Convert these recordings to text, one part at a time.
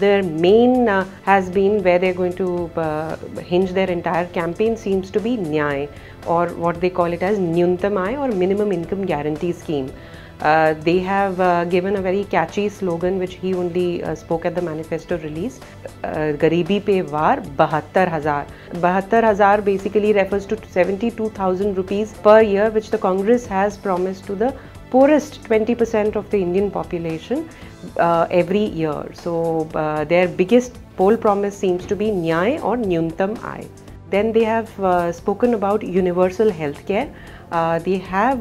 their main has been where they're going to hinge their entire campaign seems to be NYAY, or what they call it as Nyuntam Aay or Minimum Income Guarantee Scheme. They have given a very catchy slogan which he only spoke at the manifesto release. Garibi pe var 72,000. 72,000 basically refers to 72,000 rupees per year, which the Congress has promised to the poorest 20% of the Indian population every year. So their biggest poll promise seems to be NYAY or Nyuntam Aay. Then they have spoken about universal healthcare. They have,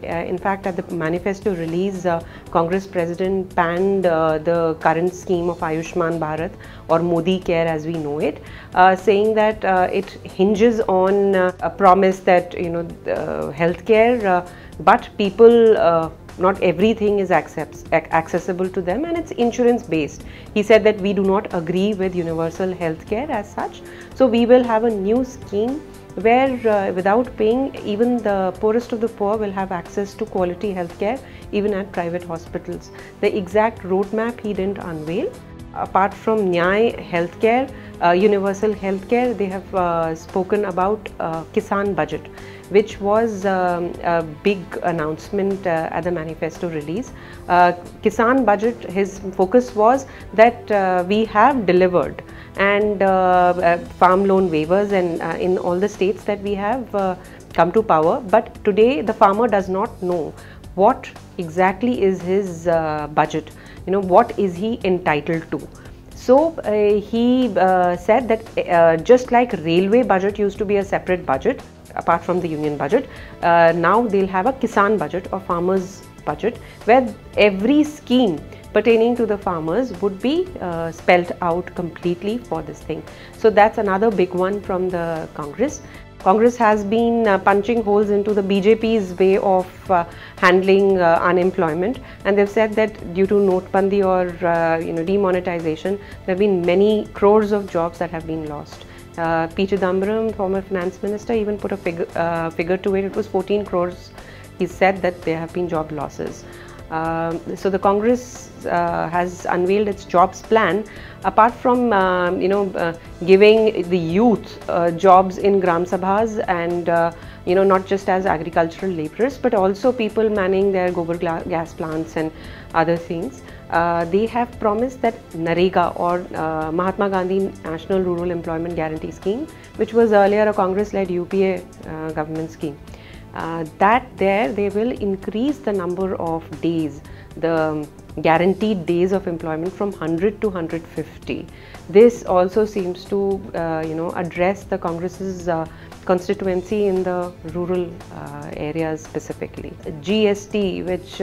in fact, at the manifesto release, Congress President panned the current scheme of Ayushman Bharat or Modi Care as we know it, saying that it hinges on a promise that healthcare, but people. Not everything is accessible to them, and it's insurance based. He said that we do not agree with universal healthcare as such. So we will have a new scheme where without paying, even the poorest of the poor will have access to quality healthcare even at private hospitals. The exact roadmap he didn't unveil. Apart from NYAY healthcare, universal healthcare, they have spoken about Kisan budget, which was a big announcement at the manifesto release. Kisan budget, his focus was that we have delivered, and farm loan waivers and in all the states that we have come to power, but today the farmer does not know what exactly is his budget, what is he entitled to. So he said that just like railway budget used to be a separate budget apart from the union budget, now they'll have a Kisan budget or farmers budget where every scheme pertaining to the farmers would be spelled out completely for this thing. So that's another big one from the Congress. Congress has been punching holes into the BJP's way of handling unemployment, and they've said that due to notebandi or demonetization, there have been many crores of jobs that have been lost. P. Chidambaram, former finance minister, even put a figure to it. It was 14 crores. He said that there have been job losses. So the Congress has unveiled its jobs plan. Apart from giving the youth jobs in Gram Sabhas and not just as agricultural laborers, but also people manning their gobar gas plants and other things. They have promised that NREGA or Mahatma Gandhi National Rural Employment Guarantee Scheme, which was earlier a Congress-led UPA government scheme, that there they will increase the number of days, the guaranteed days of employment from 100 to 150. This also seems to address the Congress's constituency in the rural areas specifically. GST, which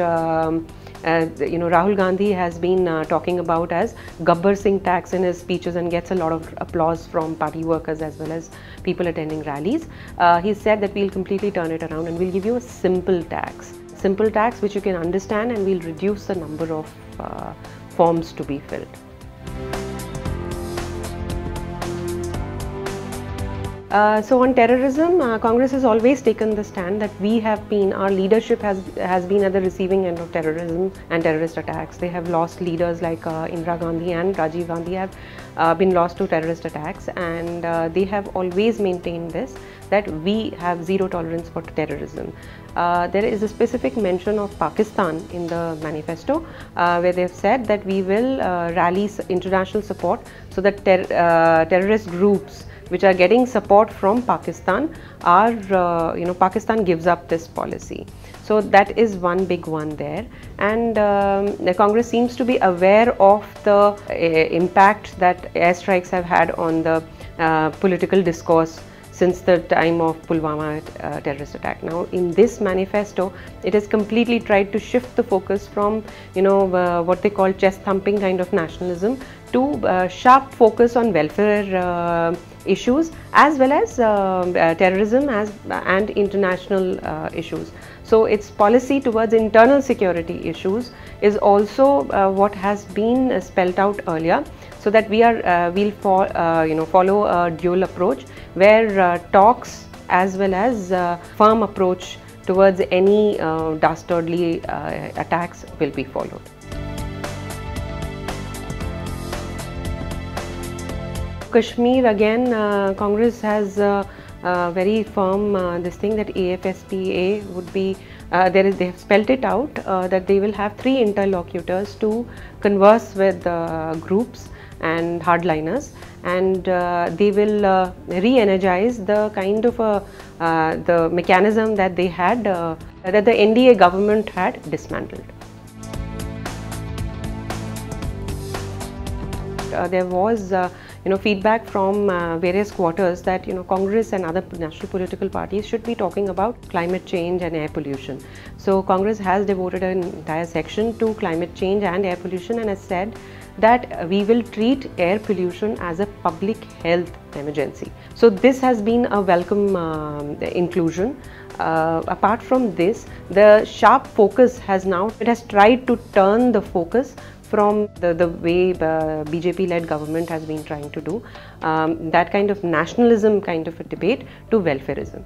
Rahul Gandhi has been talking about as Gabbar Singh tax in his speeches and gets a lot of applause from party workers as well as people attending rallies. He said that we'll completely turn it around and we'll give you a simple tax which you can understand, and we'll reduce the number of forms to be filled. So on terrorism, Congress has always taken the stand that our leadership has been at the receiving end of terrorism and terrorist attacks. They have lost leaders like Indira Gandhi and Rajiv Gandhi have been lost to terrorist attacks, and they have always maintained this, that we have zero tolerance for terrorism. There is a specific mention of Pakistan in the manifesto where they've said that we will rally international support so that terrorist groups which are getting support from Pakistan are, Pakistan gives up this policy. So that is one big one there. And the Congress seems to be aware of the impact that airstrikes have had on the political discourse since the time of Pulwama terrorist attack. Now in this manifesto, it has completely tried to shift the focus from what they call chest thumping kind of nationalism to sharp focus on welfare issues as well as terrorism and international issues. So its policy towards internal security issues is also what has been spelled out earlier, so that we'll follow a dual approach where talks as well as firm approach towards any dastardly attacks will be followed. Kashmir, again, Congress has very firm this thing that AFSPA would be, they have spelt it out that they will have 3 interlocutors to converse with groups and hardliners, and they will re-energize the kind of the mechanism that they had, that the NDA government had dismantled. There was feedback from various quarters that Congress and other national political parties should be talking about climate change and air pollution. So Congress has devoted an entire section to climate change and air pollution and has said that we will treat air pollution as a public health emergency. So this has been a welcome inclusion. Apart from this, the sharp focus has now, it has tried to turn the focus from the way BJP-led government has been trying to do, that kind of nationalism kind of a debate, to welfareism.